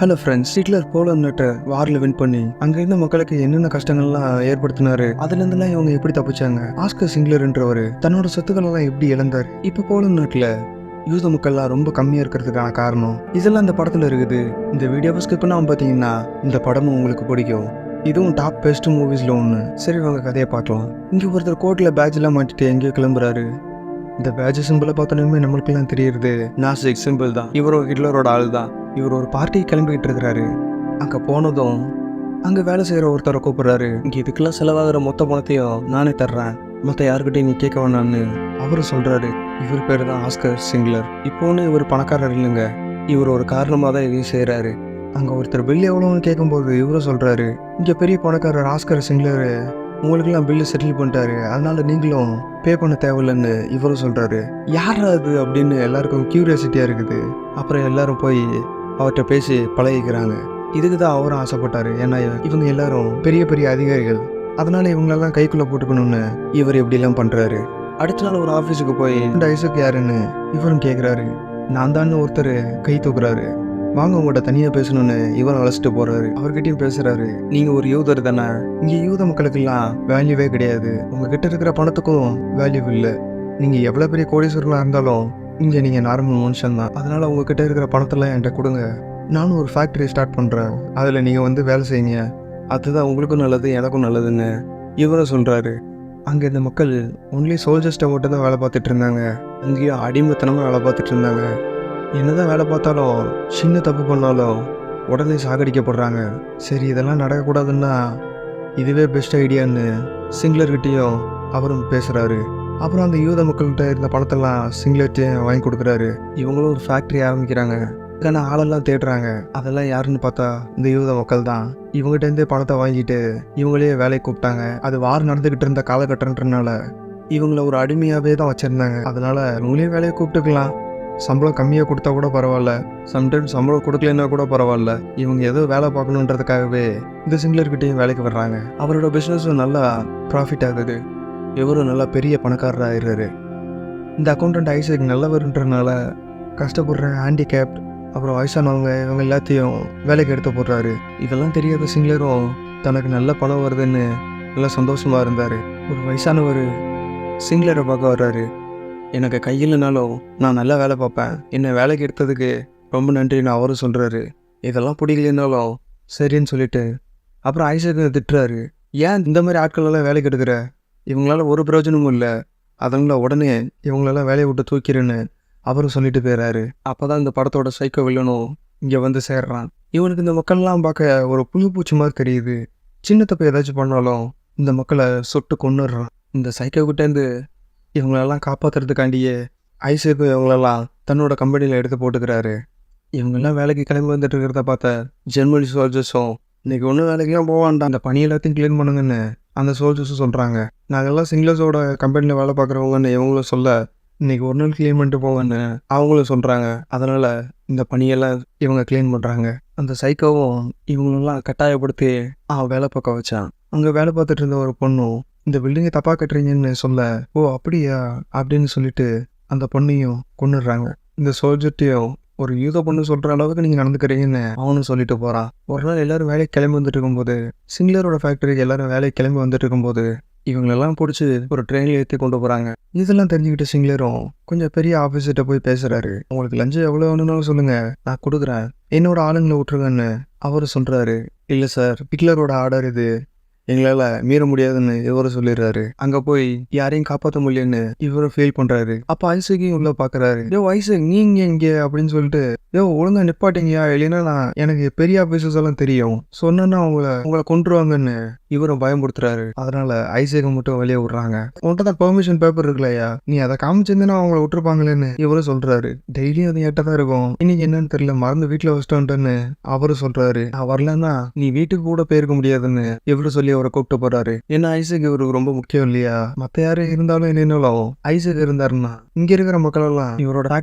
Hello friends, Hitler Poland நாட்டை வாரில் win பண்ணி அங்க இருந்த மக்களுக்கு என்னென்ன கஷ்டங்கள்லாம் ஏற்படுத்தினாரு, அதுல இருந்தெல்லாம் இவங்க எப்படி தப்பிச்சாங்க, ஆஸ்கர் சிங்லர்ன்றவர் தன்னோட சொத்துக்கள் எல்லாம் எப்படி இழந்தாரு, இப்ப போலந்து நாட்டுல யூத மக்கள்லாம் ரொம்ப கம்மியா இருக்கிறதுக்கான காரணம், இதெல்லாம் இந்த படத்துல இருக்குது. இந்த வீடியோவை ஸ்கிப் பண்ணாம பாத்தீங்கன்னா இந்த படமும் உங்களுக்கு பிடிக்கும். இதுவும் டாப் பெஸ்ட் மூவிஸ்ல ஒன்று. சரி, வாங்க கதையை பார்க்கலாம். இங்க ஒருத்தர் கோர்ட்ல பேட்ஜ் எல்லாம் மாட்டிட்டு எங்கேயோ கிளம்புறாரு. இந்த பேட்ஜ் சிம்பிளை பார்த்தோன்னே நம்மளுக்கெல்லாம் தெரியுது நாசிக் சிம்பிள் தான். இவரும் ஹிட்லரோட ஆள் தான். இவர் ஒரு பார்ட்டிக்கு கிளம்பிக்கிட்டு இருக்கிறாரு. அங்கே போனதும் அங்கே வேலை செய்கிற ஒருத்தரை கூப்பிட்றாரு. இங்கே இதுக்கெல்லாம் செலவாகிற மொத்த பணத்தையும் நானே தர்றேன், மற்ற யாருக்கிட்டையும் நீ கேட்க வேணான்னு அவரு சொல்கிறாரு. இவர் பேர் தான் ஆஸ்கர் சிங்லர். இப்போன்னு இவர் பணக்காரர் இல்லைங்க, இவர் ஒரு காரணமாக தான் இதையும் செய்கிறாரு. அங்கே ஒருத்தர் பில் எவ்வளோன்னு கேட்கும்போது இவரும் சொல்கிறாரு, இங்கே பெரிய பணக்காரர் ஆஸ்கர் சிங்லர் உங்களுக்கெல்லாம் பில்லு செட்டில் பண்ணிட்டாரு, அதனால நீங்களும் பே பண்ண தேவையில்லைன்னு இவரும் சொல்கிறாரு. யார் அது அப்படின்னு எல்லாருக்கும் க்யூரியாசிட்டியாக இருக்குது. அப்புறம் எல்லாரும் போய் அவர்கிட்ட பேசி பழகிக்கிறாங்க. இதுக்கு தான் அவரும் ஆசைப்பட்டாரு. ஏன்னா இவங்க எல்லாரும் பெரிய பெரிய அதிகாரிகள், அதனால இவங்களெல்லாம் கைக்குள்ளே போட்டுக்கணும்னு இவர் எப்படிலாம் பண்ணுறாரு. அடுத்த நாள் ஒரு ஆஃபீஸுக்கு போய் இந்த ஐசக் யாருன்னு இவரும் கேட்குறாரு. நான் தான் ஒருத்தர் கை தூக்குறாரு. வாங்க உங்கள்கிட்ட தனியாக பேசணும்னு இவரும் அழைச்சிட்டு போகிறாரு. அவர்கிட்டையும் பேசுகிறாரு. நீங்கள் ஒரு யூதர் தானே, இங்கே யூத மக்களுக்கெல்லாம் வேல்யூவே கிடையாது, உங்ககிட்ட இருக்கிற பணத்துக்கும் வேல்யூ இல்லை, நீங்கள் எவ்வளோ பெரிய கோடீஸ்வரனாக இருந்தாலும் இங்கே நீங்கள் நார்மல் மனுஷன் தான், அதனால் உங்ககிட்ட இருக்கிற பணத்தெல்லாம் என்கிட்ட கொடுங்க, நானும் ஒரு ஃபேக்ட்ரி ஸ்டார்ட் பண்ணுறேன், அதில் நீங்கள் வந்து வேலை செய்யுங்க, அதுதான் உங்களுக்கும் நல்லது எனக்கும் நல்லதுன்னு இவரும் சொல்கிறாரு. அங்கே இந்த மக்கள் ஒன்லி சோல்ஜர்ஸ்ட்டை மட்டும் தான் வேலை பார்த்துட்டு இருந்தாங்க. அங்கேயும் அடிமைத்தனமாக வேலை பார்த்துட்டு இருந்தாங்க. என்னதான் வேலை பார்த்தாலும் சின்ன தப்பு பண்ணாலும் உடனே சாகடிக்கப்படுறாங்க. சரி, இதெல்லாம் நடக்கக்கூடாதுன்னா இதுவே பெஸ்ட் ஐடியான்னு சிங்லர்கிட்டையும் அவரும் பேசுகிறாரு. அப்புறம் அந்த யூத மக்கள்கிட்ட இருந்த பணத்தெல்லாம் சிங்லர்கிட்டையும் வாங்கி கொடுக்குறாரு. இவங்களும் ஒரு ஃபேக்ட்ரி ஆரம்பிக்கிறாங்க. இதுக்கான ஆளெல்லாம் தேடுறாங்க. அதெல்லாம் யாருன்னு பார்த்தா இந்த யூத மக்கள் தான். இவங்ககிட்டேருந்தே பணத்தை வாங்கிட்டு இவங்களே வேலையை கூப்பிட்டாங்க. அது வார் நடந்துக்கிட்டு இருந்த காலகட்டன்றனால இவங்கள ஒரு அடிமையாகவே தான் வச்சுருந்தாங்க. அதனால இவங்களே வேலையை கூப்பிட்டுக்கலாம், சம்பளம் கம்மியாக கொடுத்தா கூட பரவாயில்ல, சம்டைம்ஸ் சம்பளம் கொடுக்கலன்னா கூட பரவாயில்ல, இவங்க ஏதோ வேலை பார்க்கணுன்றதுக்காகவே இந்த சிங்லர்கிட்டையும் வேலைக்கு வர்றாங்க. அவரோட பிஸ்னஸும் நல்லா ப்ராஃபிட் ஆகுது. இவரும் நல்லா பெரிய பணக்காரர் ஆயிடுறாரு. இந்த அக்கௌண்டன்ட் ஐசக் நல்லவருன்றனால கஷ்டப்படுற ஹேண்டிகேப்ட் அப்புறம் வயசானவங்க இவங்க எல்லாத்தையும் வேலைக்கு எடுத்து போடுறாரு. இதெல்லாம் தெரியாத சிங்லரும் தனக்கு நல்ல பணம் வருதுன்னு நல்லா சந்தோஷமாக இருந்தார். ஒரு வயசானவர் சிங்லரை பார்க்க வர்றாரு. எனக்கு கையில்னாலும் நான் நல்லா வேலை பார்ப்பேன், என்னை வேலைக்கு எடுத்ததுக்கு ரொம்ப நன்றின்னு அவரும் சொல்கிறாரு. இதெல்லாம் பிடிக்கலனாலும் சரின்னு சொல்லிட்டு அப்புறம் ஐசக்கு திட்டுறாரு. ஏன் இந்த மாதிரி ஆட்களெல்லாம் வேலைக்கு எடுக்கிற, இவங்களால ஒரு பிரயோஜனமும் இல்லை, அதனால உடனே இவங்களெல்லாம் வேலையை விட்டு தூக்கிறேன்னு அவரும் சொல்லிட்டு போயிடுறாரு. அப்போ தான் இந்த படத்தோட சைக்கோ வில்லனும் இங்கே வந்து சேர்றான். இவனுக்கு இந்த மக்கள்லாம் பார்க்க ஒரு புழு பூச்சி மாதிரி தெரியுது. சின்ன தப்பு ஏதாச்சும் பண்ணாலும் இந்த மக்களை சுட்டு கொன்னுடுறான். இந்த சைக்கோக்கிட்டேருந்து இவங்களெல்லாம் காப்பாற்றுறதுக்காண்டியே ஐசக்கு இவங்களெல்லாம் தன்னோட கம்பெனியில் எடுத்து போட்டுக்கிறாரு. இவங்கெல்லாம் வேலைக்கு கிளம்பி வந்துட்டு இருக்கிறத பார்த்த ஜெர்மனி சோல்ஜர்ஸும் இன்றைக்கி ஒன்றும் வேலைக்கெல்லாம் போவான்டா, அந்த பணி எல்லாத்தையும் கிளீன் பண்ணுங்கன்னு அந்த சோல்ஜர்ஸும் சொல்கிறாங்க. நாங்கள்லாம் சிங்லர்ஸோட கம்பெனியில் வேலை பார்க்குறவங்கன்னு இவங்களும் சொல்ல இன்றைக்கி ஒரு நாள் க்ளீன் பண்ணிட்டு போங்கன்னு அவங்களும் சொல்கிறாங்க. அதனால் இந்த பணியெல்லாம் இவங்க க்ளீன் பண்ணுறாங்க. அந்த சைக்கோவும் இவங்களெல்லாம் கட்டாயப்படுத்தி வேலை பார்க்க வச்சான். அங்கே வேலை பார்த்துட்டு இருந்த ஒரு பொண்ணும் இந்த பில்டிங்கை தப்பாக கட்டுறீங்கன்னு சொல்ல, ஓ அப்படியா அப்படின்னு சொல்லிட்டு அந்த பொண்ணையும் கொன்னுடுறாங்க. இந்த சோல்ஜர்ட்டையும் ஒரு யூத பொண்ணு சொல்கிற அளவுக்கு நீங்கள் நடந்துக்கிறீங்கன்னு அவனும் சொல்லிட்டு போகிறான். ஒரு நாள் எல்லோரும் வேலைக்கு கிளம்பி வந்துட்டு இருக்கும்போது, சிங்லரோட ஃபேக்டரிக்கு எல்லோரும் வேலைக்கு கிளம்பி வந்துட்டு இருக்கும்போது இவங்களெல்லாம் பிடிச்சி ஒரு ட்ரெயினில் ஏற்றி கொண்டு போகிறாங்க. இதெல்லாம் தெரிஞ்சுக்கிட்டு சிங்லரும் கொஞ்சம் பெரிய ஆஃபீஸர்கிட்ட போய் பேசுகிறாரு. உங்களுக்கு லஞ்சம் எவ்வளோ வேணும்னாலும் சொல்லுங்கள், நான் கொடுக்குறேன், என்னோட ஆளுங்களை விட்டுருங்கன்னு அவரு சொல்கிறாரு. இல்லை சார், ஹிட்லரோட ஆர்டர் இது, எங்களால் மீற முடியாதுன்னு இவரும் சொல்லிடுறாரு. அங்கே போய் யாரையும் காப்பாற்ற முடியலன்னு இவரும் ஃபீல் பண்ணுறாரு. அப்போ ஐசக்கையும் உள்ள பார்க்குறாரு. யோ ஐசக், நீங்க இங்கே அப்படின்னு சொல்லிட்டு, யோ ஒழுங்கா நிப்பாட்டிங்கயா, இல்லைன்னா நான் எனக்கு பெரிய ஆஃபீஸர்ஸ் எல்லாம் தெரியும், சொன்னா உங்களை கொண்டுருவாங்கன்னு இவரும் பயன்படுத்துறாரு. அதனால ஐசக்கை மட்டும் வெளியே விடுறாங்க. உன்கிட்ட தான் பெர்மிஷன் பேப்பர் இருக்குல்லையா, நீ அதை காமிச்சிருந்தேன்னா அவங்கள விட்டுருப்பாங்களேன்னு இவரும் சொல்றாரு. டெய்லியும் அது எட்ட தான் இருக்கும், இன்னைக்கு என்னன்னு தெரியல, மறந்து வீட்டில் வச்சிட்டோன்ட்டுன்னு அவரும் சொல்றாரு. நான் வரலன்னா நீ வீட்டுக்கு கூட போயிருக்க முடியாதுன்னு இவரு சொல்லி அவரை கூப்பிட்டு போறாரு. ஏன்னா ஐசக் இவருக்கு ரொம்ப முக்கியம் இல்லையா, மற்ற யாரும் இருந்தாலும் என்னன்னாலும் ஐசக் இருந்தாருன்னா இங்க இருக்கிற மக்கள் எல்லாம்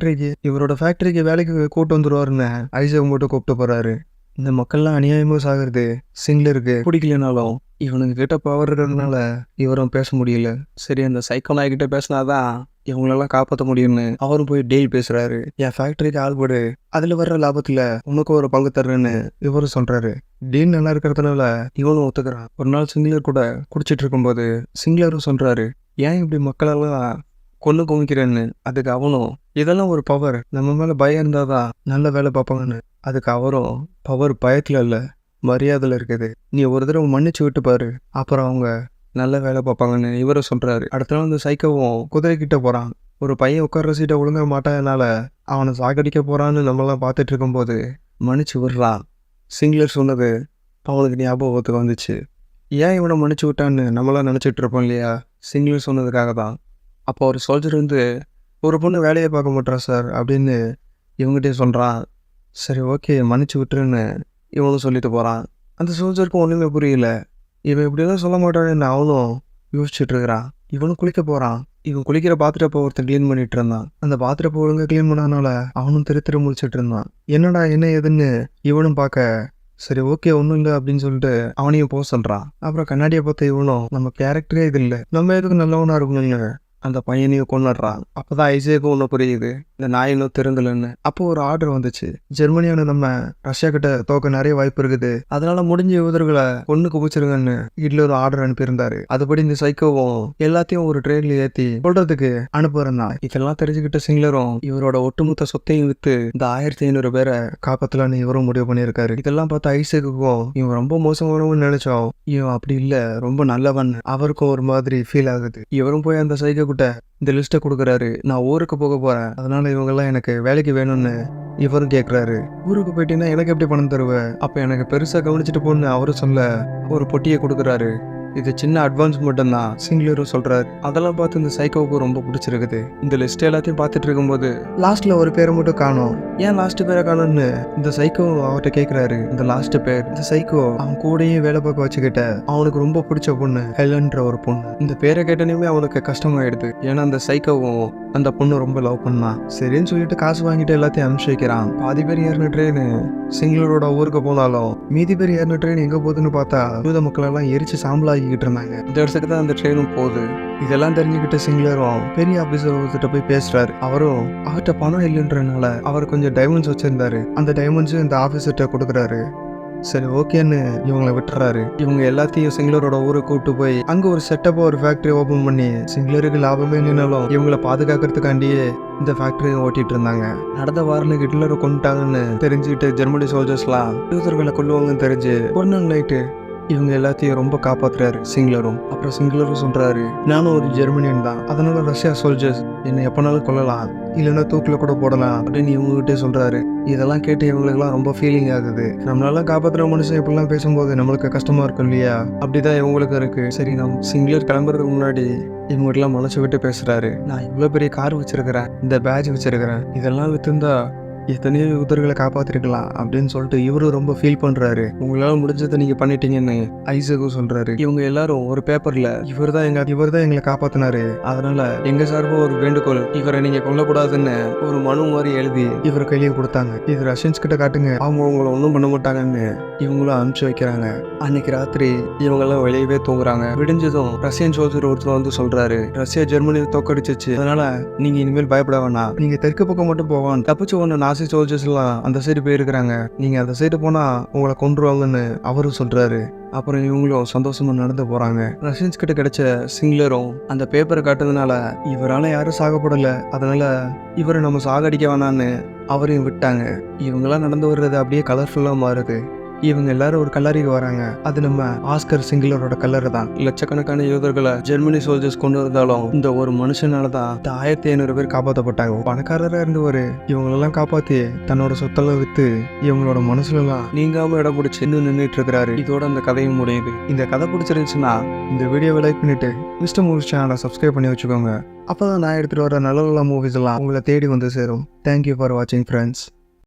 இவரோட ஃபேக்டரிக்கு வேலைக்கு கூட்டு வந்துருவாருன்னு ஐசக் மட்டும் கூப்பிட்டு போறாரு. இந்த மக்கள்லாம் அநியாயமா சாகுறது சிங்லருக்கு பிடிக்கலனாலும் இவனுக்கு கிட்ட பவர் இருக்கிறதுனால இவரும் பேச முடியல. சரி, அந்த சைக்கோ நாய்கிட்ட பேசினாதான் இவங்களெல்லாம் காப்பாற்ற முடியும்னு அவரும் போய் டீல் பேசுறாரு. என் ஃபேக்டரிக்கு ஆள் போடு, அதுல வர்ற லாபத்துல உனக்கு ஒரு பங்கு தர்றேன்னு இவரும் சொல்றாரு. டீல் நல்லா இருக்கிறதுனால இவனும் ஒத்துக்கிறான். ஒரு நாள் சிங்லர் கூட குடிச்சிட்டு இருக்கும்போது சிங்லரும் சொல்றாரு, ஏன் இப்படி மக்களெல்லாம் கொண்டு குமிக்கிறேன்னு. அதுக்கு அவனும், இதெல்லாம் ஒரு பவர், நம்ம மேல பயம் இருந்தாதான் நல்ல வேலை பார்ப்பாங்கன்னு. அதுக்கு அவரும், பவர் பயத்துல இல்ல மரியாதையில் இருக்குது, நீ ஒரு தடவை மன்னிச்சு விட்டு பாரு, அப்புறம் அவங்க நல்ல வேலை பார்ப்பாங்கன்னு இவரும் சொல்றாரு. அடுத்த நாள் அந்த சைக்கோவும் குதிரை கிட்ட போறான். ஒரு பையன் உட்கார்ற சீட்டை ஒழுங்க மாட்டாதனால அவனை சாகடிக்க போறான்னு நம்மளாம் பார்த்துட்டு இருக்கும்போது மன்னிச்சு விடுறான். சிங்லர் சொன்னது அவனுக்கு ஞாபகத்துக்கு வந்துச்சு. ஏன் இவனை மன்னிச்சு விட்டான்னு நம்மளாம் நினச்சிட்டு இருப்போம் இல்லையா, சிங்லர் சொன்னதுக்காக தான். அப்போ ஒரு சோல்ஜர் வந்து, ஒரு பொண்ணு வேலையை பார்க்க மாட்டா சார் அப்படின்னு இவங்ககிட்டே சொல்கிறான். சரி ஓகே மன்னிச்சு விட்டுருன்னு இவனும் சொல்லிட்டு போகிறான். அந்த சோல்ஜருக்கும் ஒன்றுமே புரியல. இவன் இப்படிலாம் சொல்ல மாட்டான்னு அவனும் யோசிச்சுட்டு இருக்கிறான். இவனும் குளிக்க போகிறான். இவன் குளிக்கிற பாத்திரப்போ ஒருத்தன் க்ளீன் பண்ணிட்டு இருந்தான். அந்த பாத்திரப்போ ஒழுங்காக க்ளீன் பண்ணாதனால அவனும் திரு முழிச்சிட்டு இருந்தான். என்னடா என்ன ஏதுன்னு இவனும் பார்க்க, சரி ஓகே ஒன்றும் இல்லை அப்படின்னு சொல்லிட்டு அவனையும் போக சொல்கிறான். அப்புறம் கண்ணாடியை பார்த்து இவனும், நம்ம கேரக்டரே இது இல்லை, நம்ம எதுக்கு நல்லவனா இருக்கணும்னு அந்த பையனையும் கொண்டுடுறான். அப்போதான் ஐசேக்கும் ஒன்று புரியுது, இந்த நாய் இன்னும் திருந்தலன்னு. அப்போ ஒரு ஆர்டர் வந்துச்சு, ஜெர்மனியான நம்ம ரஷ்யா கிட்ட தோக்க நிறைய வாய்ப்பு இருக்குது, அதனால முடிஞ்ச யூதர்களை கொண்டு குவிச்சிருங்கன்னு ஹிட்லர் ஆர்டர் அனுப்பியிருந்தாரு. அதுபடி இந்த சைக்கோவும் எல்லாத்தையும் ஒரு ட்ரெயின்ல ஏற்றி சொல்றதுக்கு அனுப்புறந்தான். இதெல்லாம் தெரிஞ்சுக்கிட்ட சிங்லரும் இவரோட ஒட்டுமொத்த சொத்தையும் வித்து இந்த 1500 பேரை காப்பாத்தலான்னு இவரும் முடிவு பண்ணியிருக்காரு. இதெல்லாம் பார்த்து ஐசேக்குக்கும் இவன் ரொம்ப மோசமானவன்னு நினைச்சோம், இவன் அப்படி இல்ல ரொம்ப நல்லவன் அவருக்கும் ஒரு மாதிரி ஃபீல் ஆகுது. இவரும் போய் அந்த சைக்கோ இந்த லிஸ்ட்டை கொடுக்குறாரு. நான் ஊருக்கு போக போறேன், அதனால இவங்கெல்லாம் எனக்கு வேலைக்கு வேணும்னு இவரும் கேட்குறாரு. ஊருக்கு போயிட்டீங்கன்னா எனக்கு எப்படி பணம் தருவேன், அப்போ எனக்கு பெருசாக கவனிச்சுட்டு போன்னு அவரும் சொல்ல ஒரு பொட்டியை கொடுக்குறாரு. இது சின்ன அட்வான்ஸ் மட்டும் தான் சிங்லரும் சொல்றாரு. அதெல்லாம் பார்த்து இந்த சைக்கோவுக்கு ரொம்ப பிடிச்சிருக்குது. இந்த லிஸ்ட் எல்லாத்தையும் பார்த்துட்டு இருக்கும்போது லாஸ்ட்ல ஒரு பேரை மட்டும் காணும். ஏன் லாஸ்ட் பேரை காணும்னு இந்த சைக்கோ அவர்கிட்ட கேட்கிறாரு. இந்த லாஸ்ட் பேர் இந்த சைக்கோ அவன் கூடயே வேலை பார்க்க வச்சுக்கிட்ட அவனுக்கு ரொம்ப பிடிச்ச பொண்ணு ஹெலன்ற ஒரு பொண்ணு. இந்த பேரை கேட்டனையுமே அவனுக்கு கஷ்டமாயிடுது. ஏன்னா அந்த சைக்கோவும் அந்த பொண்ணு ரொம்ப லவ் பண்ணான். சரின்னு சொல்லிட்டு காசு வாங்கிட்டு எல்லாத்தையும் அனுப்பிச்சு வைக்கிறான். பாதி பேர் ஏறின ட்ரெயின் சிங்களரோட ஊருக்கு போனாலும் மீதி பேர் ஏறின ட்ரெயின் எங்க போகுதுன்னு பார்த்தா யூத மக்கள் எல்லாம் எரிச்சு சாம்பலாகிக்கிட்டு இருந்தாங்க. இந்த இடத்துக்கு தான் அந்த ட்ரெயினும் போகுது. இதெல்லாம் தெரிஞ்சுக்கிட்ட சிங்லரும் பெரிய ஆபீசர் ஒருத்திட்ட போய் பேசுறாரு. அவரும் அவர்கிட்ட பணம் இல்லைன்றனால அவர் கொஞ்சம் டைமண்ட்ஸ் வச்சிருந்தாரு. அந்த டைமண்ட்ஸும் இந்த ஆபீசர்கிட்ட கொடுக்குறாரு. சரி ஓகேன்னு இவங்களை விட்டுறாரு. இவங்க எல்லாத்தையும் சிங்லரோட ஊருக்கு கூப்பிட்டு போய் அங்க ஒரு செட்டப்பா ஒரு ஃபேக்டரி ஓபன் பண்ணி சிங்லருக்கு லாபமே இல்லைனாலும் இவங்களை பாதுகாக்கிறதுக்காண்டியே இந்த ஃபேக்டரியை ஓட்டிட்டு இருந்தாங்க. நடந்த வாரம் ஹிட்லரை கொண்டுட்டாங்கன்னு தெரிஞ்சுக்கிட்டு ஜெர்மனி சோல்ஜர்ஸ்லாம் யூதர்களை கொல்லுவாங்கன்னு தெரிஞ்சு ஒரு நாள் நைட்டு இவங்க எல்லாத்தையும் ரொம்ப காப்பாத்துறாரு சிங்லரும். அப்புறம் சிங்லரும் சொல்றாரு, நானும் ஒரு ஜெர்மனியன் தான், அதனால ரஷ்யா சோல்ஜர்ஸ் என்னை எப்பனாலும் கொல்லலாம், இல்லைன்னா தூக்கில கூட போடலாம் அப்படின்னு இவங்ககிட்டே சொல்றாரு. இதெல்லாம் கேட்டு இவங்களுக்குலாம் ரொம்ப ஃபீலிங் ஆகுது. நம்மளால காப்பாற்றுற மனுஷன் இப்படிலாம் பேசும்போது நம்மளுக்கு கஷ்டமா இருக்கும் இல்லையா, அப்படிதான் இவங்களுக்கு இருக்கு. சரி நம்ம சிங்லர் கிளம்புறதுக்கு முன்னாடி இவங்ககிட்டலாம் மனசு விட்டு பேசுறாரு. நான் இவ்வளோ பெரிய கார் வச்சிருக்கிறேன், இந்த பேட்ச் வச்சிருக்கிறேன், இதெல்லாம் வித்துருந்தா எத்தனையோ யூதர்களை காப்பாத்திருக்கலாம் அப்படின்னு சொல்லிட்டு இவரும் ரொம்ப ஃபீல் பண்றாரு. உங்களால முடிஞ்சதை நீங்க பண்ணிட்டீங்கன்னு ஐசக்கும் சொல்றாரு. இவங்க எல்லாரும் ஒரு பேப்பர்ல இவர் தான் எங்களை காப்பாத்தினாரு, அதனால எங்க சார்பா ஒரு வேண்டுகோள், இவரை நீங்க கொல்லக்கூடாதுன்னு ஒரு மனு மாதிரி எழுதி இவர் கையிலேயே கொடுத்தாங்க. இது ரஷ்யன்ஸ் கிட்ட காட்டுங்க, அவங்க உங்களை ஒன்றும் பண்ண மாட்டாங்கன்னு இவங்களும் அனுப்பிச்சு வைக்கிறாங்க. அன்னைக்கு ராத்திரி இவங்க எல்லாம் வெளியவே தூங்குறாங்க. விடிஞ்சதும் ரஷ்யன் சோல்ஜர் ஒருத்தர் வந்து சொல்றாரு, ரஷ்யா ஜெர்மனியை தோக்கடிச்சிச்சு, அதனால நீங்க இனிமேல் பயப்பட வேணாம், நீங்க தெற்கு பக்கம் மட்டும் போவான், தப்பிச்சு ஒன்று நாசி சோல்ஜர்ஸ் எல்லாம் அந்த சைடு போயிருக்கிறாங்க, நீங்க அந்த சைடு போனா உங்களை கொன்றுவாங்கன்னு அவரும் சொல்றாரு. அப்புறம் இவங்களும் சந்தோஷமா நடந்து போறாங்க. ரஷ்யன்ஸ் கிட்ட கிடைச்ச சிங்லரும் அந்த பேப்பரை காட்டுறதுனால இவரால யாரும் சாகப்படல, அதனால இவரை நம்ம சாகடிக்க வேணான்னு அவரையும் விட்டாங்க. இவங்கெல்லாம் நடந்து வர்றது அப்படியே கலர்ஃபுல்லா மாறுது. இவங்க எல்லாரும் ஒரு கல்லறைக்கு வராங்க. அது நம்ம ஆஸ்கர் சிங்லரோட கல்லறை தான். லட்சக்கணக்கான யூதர்களை ஜெர்மனி சோல்ஜர்ஸ் கொண்டு வந்தாலும் இந்த ஒரு மனுஷனால தான் 1500 பேர் காப்பாற்றப்பட்டாங்க. பணக்காரரா இருந்தவரு இவங்களெல்லாம் காப்பாத்தி தன்னோட சொத்தெல்லாம் வித்து இவங்களோட மனசுல எல்லாம் நீங்காம இடம் பிடிச்சி இன்னும் நின்றுட்டு இருக்கிறாரு. இதோட அந்த கதையும் முடியுது. இந்த கதை பிடிச்சிருந்துச்சுன்னா இந்த வீடியோவை லைக் பண்ணிட்டு மிஸ்டர் மூவிஸ் சேனலை சப்ஸ்கிரைப் பண்ணி வச்சுக்கோங்க. அப்பதான் நான் எடுத்துட்டு வர நல்ல நல்ல மூவிஸ் எல்லாம் உங்களை தேடி வந்து சேரும். தேங்க்யூ ஃபார் வாட்சிங் ஃப்ரெண்ட்ஸ்.